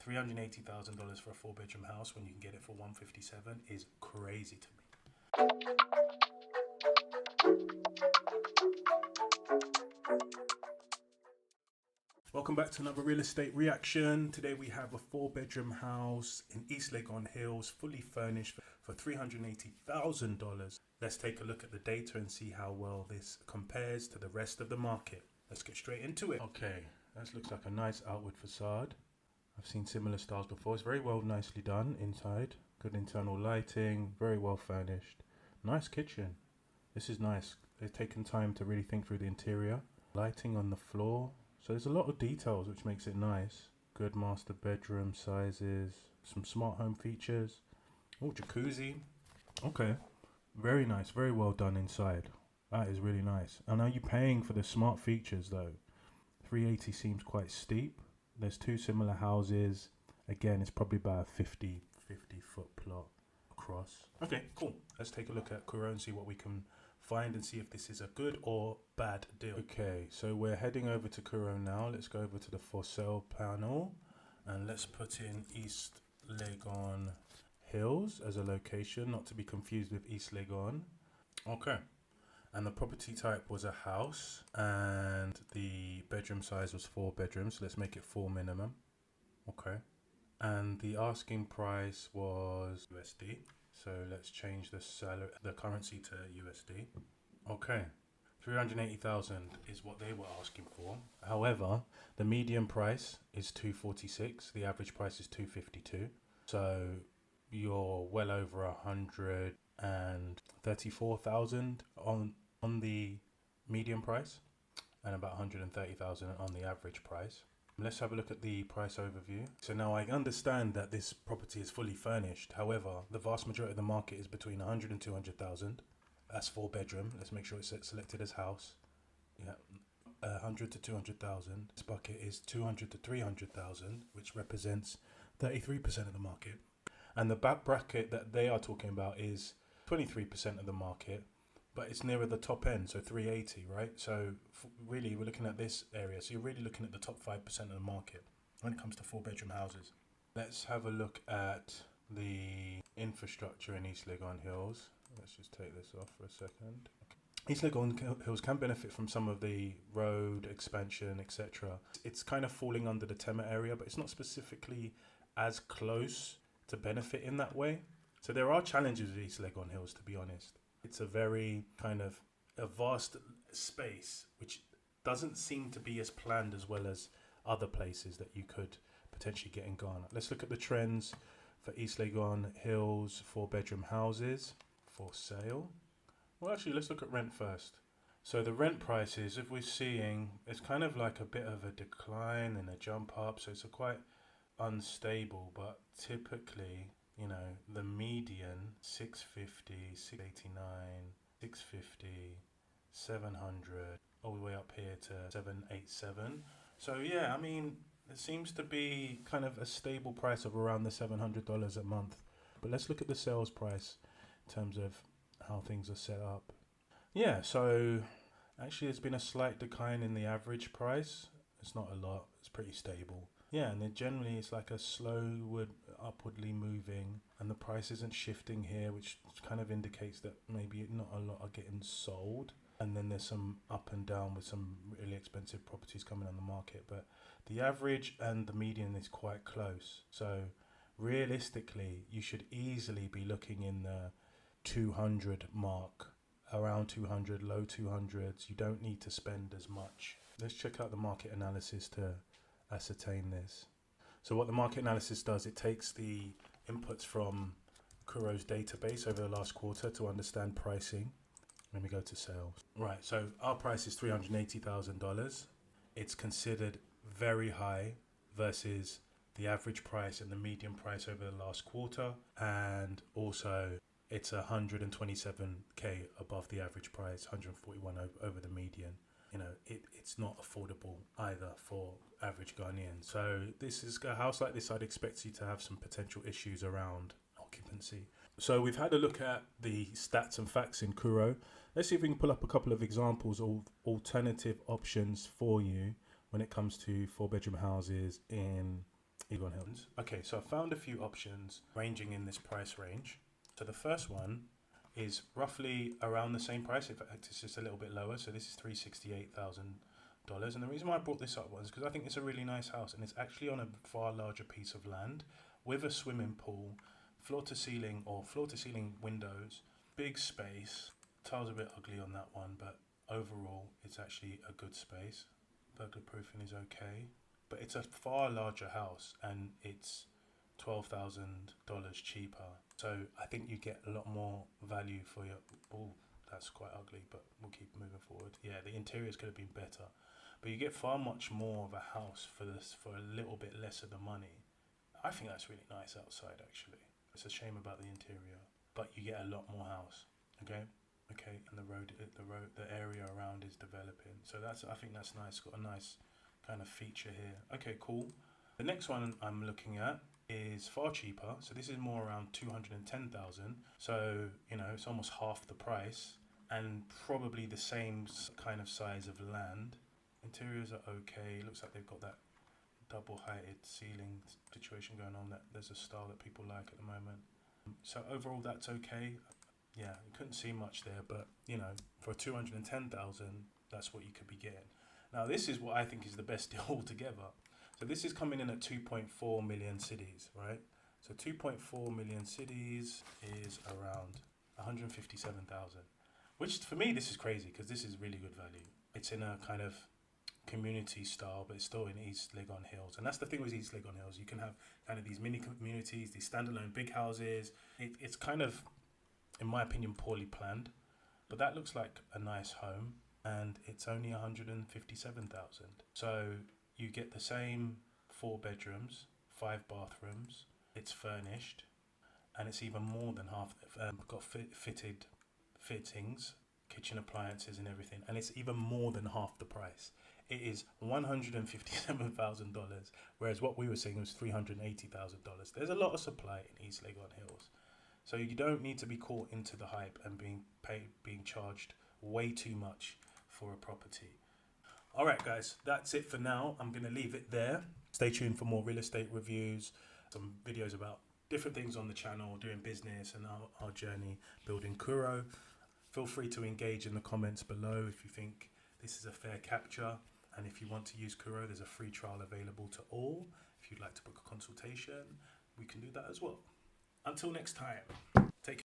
$380,000 for a 4-bedroom house when you can get it for 157 is crazy to me. Welcome back to another real estate reaction. Today we have a 4-bedroom house in East Legon Hills, fully furnished for $380,000. Let's take a look at the data and see how well this compares to the rest of the market. Let's get straight into it. Okay, that looks like a nice outward facade. I've seen similar styles before. It's very well, nicely done inside. Good internal lighting, very well furnished. Nice kitchen. This is nice. They've taken time to really think through the interior. Lighting on the floor. So there's a lot of details which makes it nice. Good master bedroom sizes. Some smart home features. Oh, jacuzzi. Okay. Very nice. Very well done inside. That is really nice. And are you paying for the smart features though? 380 seems quite steep. There's two similar houses. Again, it's probably about a 50 foot plot across. Okay, cool. Let's take a look at Kuro and see what we can find and see if this is a good or bad deal. Okay, so we're heading over to Kuro now. Let's go over to the for sale panel and let's put in East Legon Hills as a location, not to be confused with East Legon. Okay. And the property type was a house and the bedroom size was 4 bedrooms. Let's make it 4 minimum. Okay. And the asking price was USD. So let's change the currency to USD. Okay. 380,000 is what they were asking for. However, the median price is 246. The average price is 252. So you're well over 134,000 on the median price and about 130,000 on the average price. Let's have a look at the price overview. So now I understand that this property is fully furnished. However, the vast majority of the market is between 100 and 200,000. That's 4 bedroom. Let's make sure it's selected as house. Yeah, 100 to 200,000. This bucket is 200 to 300,000, which represents 33% of the market. And the back bracket that they are talking about is 23% of the market, but it's nearer the top end, so 380, right? So really, we're looking at this area. So you're really looking at the top 5% of the market when it comes to 4-bedroom houses. Let's have a look at the infrastructure in East Legon Hills. Let's just take this off for a second. East Legon Hills can benefit from some of the road expansion, etc. It's kind of falling under the Tema area, but it's not specifically as close to benefit in that way. So there are challenges with East Legon Hills, to be honest. It's a very kind of a vast space, which doesn't seem to be as planned as well as other places that you could potentially get in Ghana. Let's look at the trends for East Legon Hills 4-bedroom houses for sale. Well, actually, let's look at rent first. So the rent prices, if we're seeing, it's kind of like a bit of a decline and a jump up. So it's a quite unstable, but typically, you know, the median 650, 689, 650, 700, all the way up here to 787. So yeah, I mean, it seems to be kind of a stable price of around the $700 a month. But let's look at the sales price in terms of how things are set up. Yeah, so actually there's been a slight decline in the average price. It's not a lot, it's pretty stable. Yeah, and then generally it's like a slow upwardly moving, and the price isn't shifting here, which kind of indicates that maybe not a lot are getting sold. And then there's some up and down with some really expensive properties coming on the market, but the average and the median is quite close. So realistically, you should easily be looking in the 200 mark, around 200, low 200s. You don't need to spend as much. Let's check out the market analysis to ascertain this. So what the market analysis does, it takes the inputs from Kuro's database over the last quarter to understand pricing. Let me go to sales. Right, so our price is $380,000. It's considered very high versus the average price and the median price over the last quarter, and also it's 127k above the average price, 141 over the median. You know, it's not affordable either for average Ghanaians. So this is a house like this, I'd expect you to have some potential issues around occupancy. So we've had a look at the stats and facts in Kuro. Let's see if we can pull up a couple of examples of alternative options for you when it comes to 4-bedroom houses in Legon Hills. Okay, so I found a few options ranging in this price range. So the first one is roughly around the same price. In fact, it's just a little bit lower. So this is $368,000. And the reason why I brought this up was because I think it's a really nice house, and it's actually on a far larger piece of land with a swimming pool, floor to ceiling windows, big space. Tiles a bit ugly on that one, but overall it's actually a good space. Burglar proofing is okay, but it's a far larger house and it's $12,000 cheaper. So I think you get a lot more value for your. Oh, that's quite ugly, but we'll keep moving forward. Yeah, the interiors could have been better, but you get far much more of a house for a little bit less of the money. I think that's really nice outside actually. It's a shame about the interior, but you get a lot more house. Okay, and the area around is developing. So I think that's nice. Got a nice kind of feature here. Okay, cool. The next one I'm looking at is far cheaper. So this is more around 210,000. So it's almost half the price and probably the same kind of size of land. Interiors are okay. Looks like they've got that double-heighted ceiling situation going on. That there's a style that people like at the moment. So overall, that's okay. Yeah, you couldn't see much there, but for 210,000, that's what you could be getting. Now, this is what I think is the best deal altogether. So this is coming in at 2.4 million cities, right? So 2.4 million cities is around 157,000, which for me, this is crazy because this is really good value. It's in a kind of community style, but it's still in East Legon Hills. And that's the thing with East Legon Hills. You can have kind of these mini communities, these standalone big houses. It's kind of, in my opinion, poorly planned, but that looks like a nice home, and it's only 157,000. So you get the same 4 bedrooms, 5 bathrooms. It's furnished, and it's even more than half. Got fitted fittings, kitchen appliances, and everything, and it's even more than half the price. It is $157,000, whereas what we were saying was $380,000. There's a lot of supply in East Legon Hills. So you don't need to be caught into the hype and being charged way too much for a property. All right, guys, that's it for now. I'm going to leave it there. Stay tuned for more real estate reviews, some videos about different things on the channel, doing business and our journey building Kuro. Feel free to engage in the comments below if you think this is a fair capture. And if you want to use Kuro, there's a free trial available to all. If you'd like to book a consultation, we can do that as well. Until next time.